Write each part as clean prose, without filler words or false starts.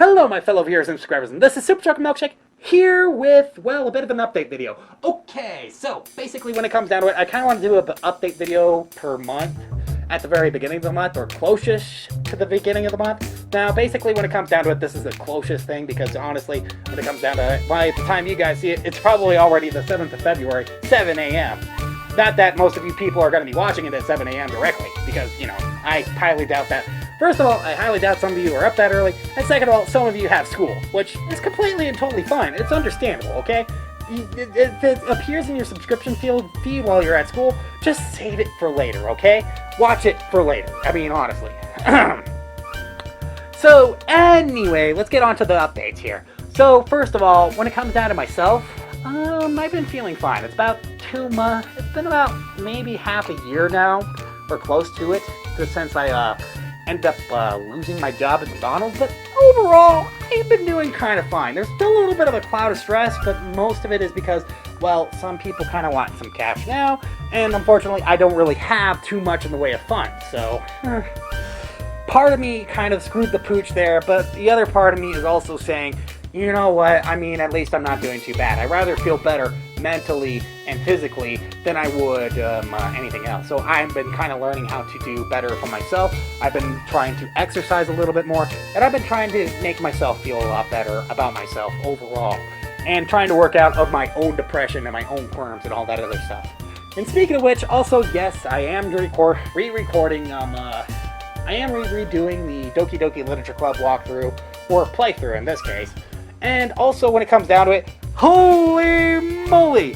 Hello my fellow viewers and subscribers, and this is Supercholatemilkshake here with, well, a bit of an update video. Okay, so basically when it comes down to it, I kind of want to do an update video per month at the very beginning of the month, or close-ish to the beginning of the month. Now, basically when it comes down to it, this is the closest thing, because honestly, when it comes down to it, by the time you guys see it, it's probably already the 7th of February, 7 a.m. Not that most of you people are going to be watching it at 7 a.m. directly, because, you know, I highly doubt that. First of all, I highly doubt some of you are up that early, and second of all, some of you have school, which is completely and totally fine. It's understandable, okay? If it appears in your subscription feed while you're at school, just save it for later, okay? Watch it for later. I mean, honestly. So, anyway, let's get on to the updates here. So, first of all, when it comes down to myself, I've been feeling fine. It's about 2 months. It's been about maybe half a year now, or close to it, since I ended up losing my job at McDonald's. But overall, I've been doing kind of fine. There's still a little bit of a cloud of stress, but most of it is because, well, some people kind of want some cash now, and unfortunately, I don't really have too much in the way of funds. So, part of me kind of screwed the pooch there, but the other part of me is also saying, you know what, I mean, at least I'm not doing too bad. I'd rather feel better mentally and physically than I would anything else. So I've been kind of learning how to do better for myself. I've been trying to exercise a little bit more, and I've been trying to make myself feel a lot better about myself overall, and trying to work out of my own depression and my own qualms and all that other stuff. And speaking of which, also, yes, I am re-recording, I am redoing the Doki Doki Literature Club walkthrough, or playthrough in this case. And also, when it comes down to it, holy moly!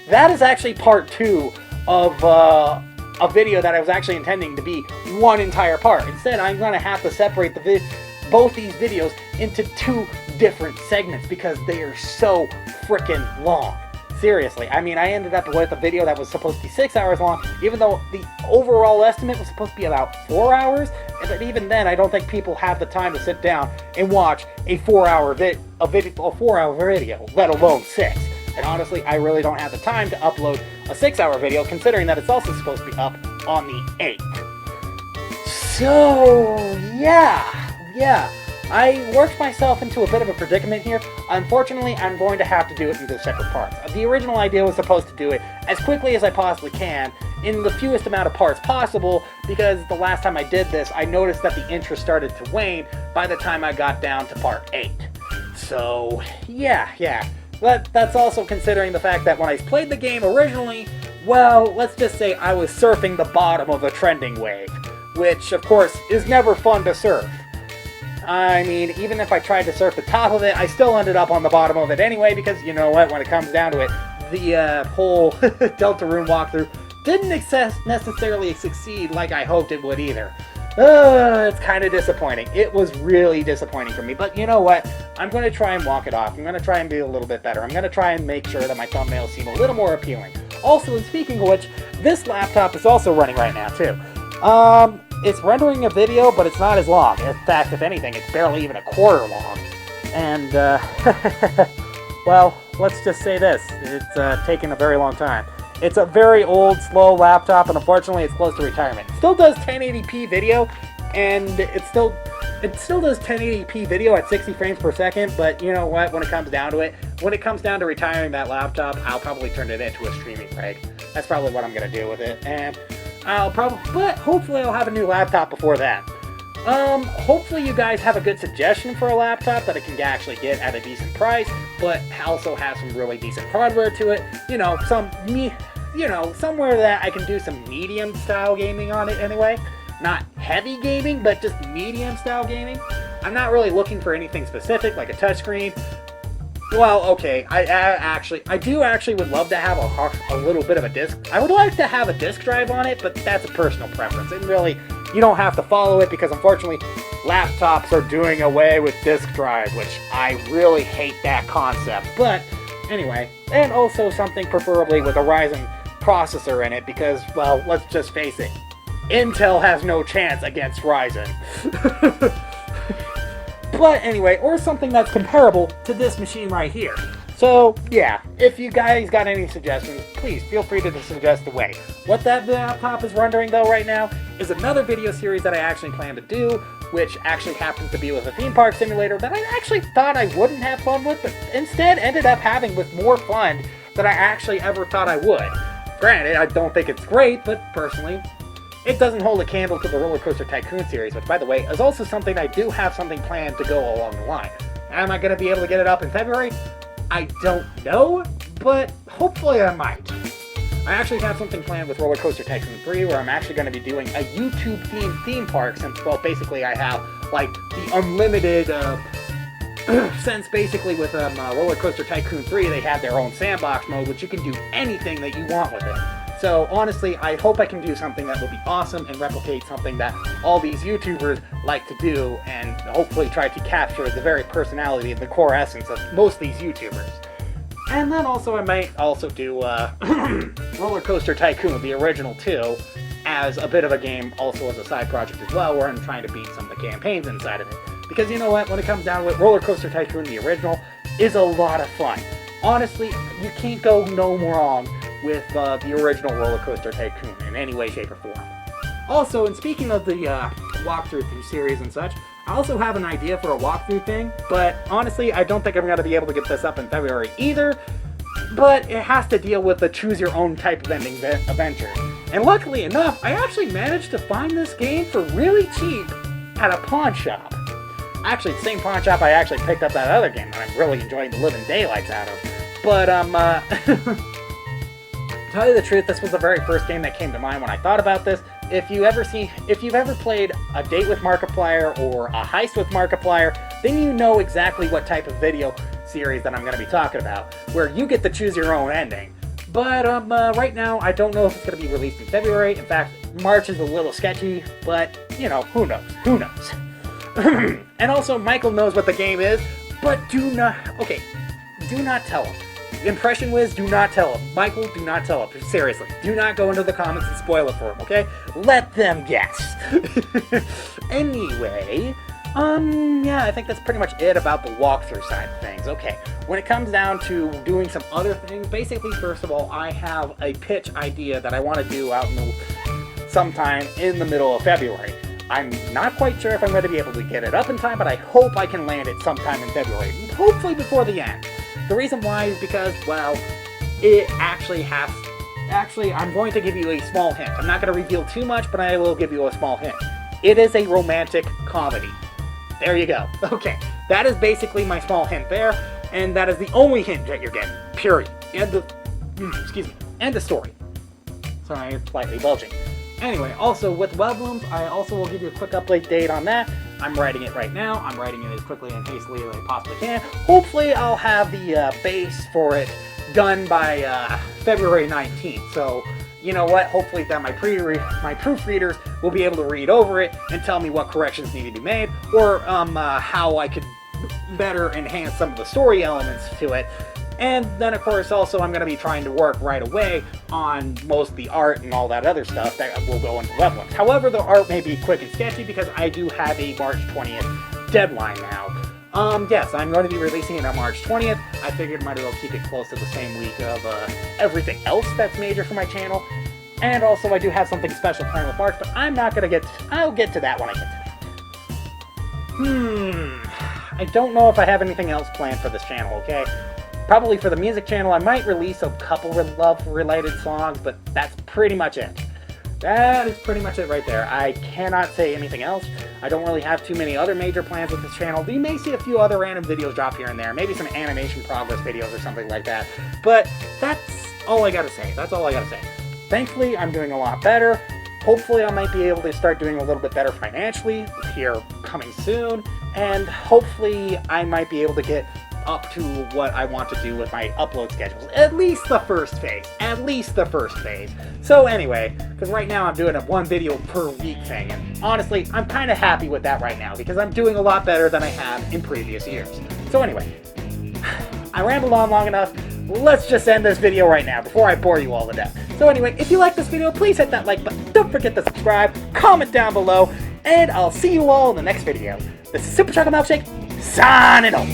That is actually part 2 of a video that I was actually intending to be one entire part. Instead, I'm going to have to separate both these videos into 2 different segments because they are so freaking long. Seriously, I mean, I ended up with a video that was supposed to be 6 hours long, even though the overall estimate was supposed to be about 4 hours. But even then, I don't think people have the time to sit down and watch a 4-hour video, let alone 6. And honestly, I really don't have the time to upload a 6-hour video, considering that it's also supposed to be up on the 8th. So, yeah. I worked myself into a bit of a predicament here. Unfortunately, I'm going to have to do it into separate parts. The original idea was supposed to do it as quickly as I possibly can, in the fewest amount of parts possible, because the last time I did this, I noticed that the interest started to wane by the time I got down to part 8. So, yeah. That's also considering the fact that when I played the game originally, well, let's just say I was surfing the bottom of a trending wave, which, of course, is never fun to surf. I mean, even if I tried to surf the top of it, I still ended up on the bottom of it anyway, because, you know what, when it comes down to it, the whole Deltarune walkthrough didn't necessarily succeed like I hoped it would either. It's kind of disappointing. It was really disappointing for me, but you know what? I'm going to try and walk it off. I'm going to try and be a little bit better. I'm going to try and make sure that my thumbnails seem a little more appealing. Also, and speaking of which, this laptop is also running right now, too. It's rendering a video, but it's not as long. In fact, if anything, it's barely even a quarter long. And, well, let's just say this. It's taken a very long time. It's a very old, slow laptop, and unfortunately, it's close to retirement. It still does 1080p video, and it still does 1080p video at 60 frames per second, but you know what, when it comes down to it, when it comes down to retiring that laptop, I'll probably turn it into a streaming rig. That's probably what I'm going to do with it, and but hopefully I'll have a new laptop before that. Hopefully you guys have a good suggestion for a laptop that I can actually get at a decent price, but also have some really decent hardware to it. You know, somewhere that I can do some medium style gaming on it anyway. Not heavy gaming, but just medium style gaming. I'm not really looking for anything specific, like a touchscreen. Well, okay, I do actually would love to have a little bit of a disc. I would like to have a disc drive on it, but that's a personal preference. And really, you don't have to follow it, because unfortunately, laptops are doing away with disc drives, which I really hate that concept. But anyway, and also something preferably with a Ryzen processor in it, because, well, let's just face it, Intel has no chance against Ryzen. But anyway, or something that's comparable to this machine right here. So, yeah, if you guys got any suggestions, please feel free to suggest away. What that laptop is rendering, though, right now, is another video series that I actually plan to do, which actually happens to be with a theme park simulator that I actually thought I wouldn't have fun with, but instead ended up having with more fun than I actually ever thought I would. Granted, I don't think it's great, but personally, it doesn't hold a candle to the Roller Coaster Tycoon series, which, by the way, is also something I do have something planned to go along the line. Am I going to be able to get it up in February? I don't know, but hopefully I might. I actually have something planned with Roller Coaster Tycoon 3 where I'm actually going to be doing a YouTube-themed theme park since, well, basically I have, like, the unlimited, since basically with Roller Coaster Tycoon 3 they have their own sandbox mode, which you can do anything that you want with it. So, honestly, I hope I can do something that will be awesome and replicate something that all these YouTubers like to do and hopefully try to capture the very personality and the core essence of most of these YouTubers. And then also I might also do Roller Coaster Tycoon, the original 2, as a bit of a game, also as a side project as well, where I'm trying to beat some of the campaigns inside of it. Because you know what, when it comes down to it, Roller Coaster Tycoon, the original, is a lot of fun. Honestly, you can't go no wrong with the original Roller Coaster Tycoon in any way, shape, or form. Also, and speaking of the walkthrough series and such, I also have an idea for a walkthrough thing, but honestly, I don't think I'm going to be able to get this up in February either, but it has to deal with the choose-your-own type of ending adventure. And luckily enough, I actually managed to find this game for really cheap at a pawn shop. Actually, the same pawn shop I actually picked up that other game that I'm really enjoying the living daylights out of. But, to tell you the truth, this was the very first game that came to mind when I thought about this. If you've ever played A Date with Markiplier or A Heist with Markiplier, then you know exactly what type of video series that I'm going to be talking about, where you get to choose your own ending. But right now, I don't know if it's going to be released in February. In fact, March is a little sketchy, but, you know, who knows? Who knows? And also, Michael knows what the game is, but do not tell him. Impression Wiz, do not tell him. Michael, do not tell him. Seriously, do not go into the comments and spoil it for him, okay? Let them guess. Anyway, yeah, I think that's pretty much it about the walkthrough side of things. Okay, when it comes down to doing some other things, basically, first of all, I have a pitch idea that I want to do out sometime in the middle of February. I'm not quite sure if I'm going to be able to get it up in time, but I hope I can land it sometime in February, hopefully before the end. The reason why is because, well, it actually I'm going to give you a small hint. I'm not going to reveal too much, but I will give you a small hint. It is a romantic comedy. There you go. Okay, that is basically my small hint there, and that is the only hint that you're getting, period. End of story. Sorry, I'm slightly bulging. Anyway, also with Weblooms, I also will give you a quick update date on that. I'm writing it right now. I'm writing it as quickly and hastily as I possibly can. Hopefully, I'll have the base for it done by February 19th. So, you know what? Hopefully that my proofreaders will be able to read over it and tell me what corrections need to be made, or how I could better enhance some of the story elements to it. And then, of course, also I'm going to be trying to work right away on most of the art and all that other stuff that will go into Weblooms. However, the art may be quick and sketchy because I do have a March 20th deadline now. Yes, I'm going to be releasing it on March 20th. I figured might as well keep it close to the same week of everything else that's major for my channel. And also, I do have something special planned with March, but I'm not going to I'll get to that when I get to that. I don't know if I have anything else planned for this channel, okay? Probably for the music channel, I might release a couple love-related songs, but that's pretty much it. That is pretty much it right there. I cannot say anything else. I don't really have too many other major plans with this channel. You may see a few other random videos drop here and there. Maybe some animation progress videos or something like that. But that's all I gotta say. That's all I gotta say. Thankfully, I'm doing a lot better. Hopefully, I might be able to start doing a little bit better financially here coming soon. And hopefully, I might be able to get up to what I want to do with my upload schedules. At least the first phase. At least the first phase. So anyway, because right now I'm doing a 1 video per week thing, and honestly, I'm kind of happy with that right now, because I'm doing a lot better than I have in previous years. So anyway, I rambled on long enough. Let's just end this video right now before I bore you all to death. So anyway, if you like this video, please hit that like button. Don't forget to subscribe, comment down below, and I'll see you all in the next video. This is Superchocolatemilkshake, signing off.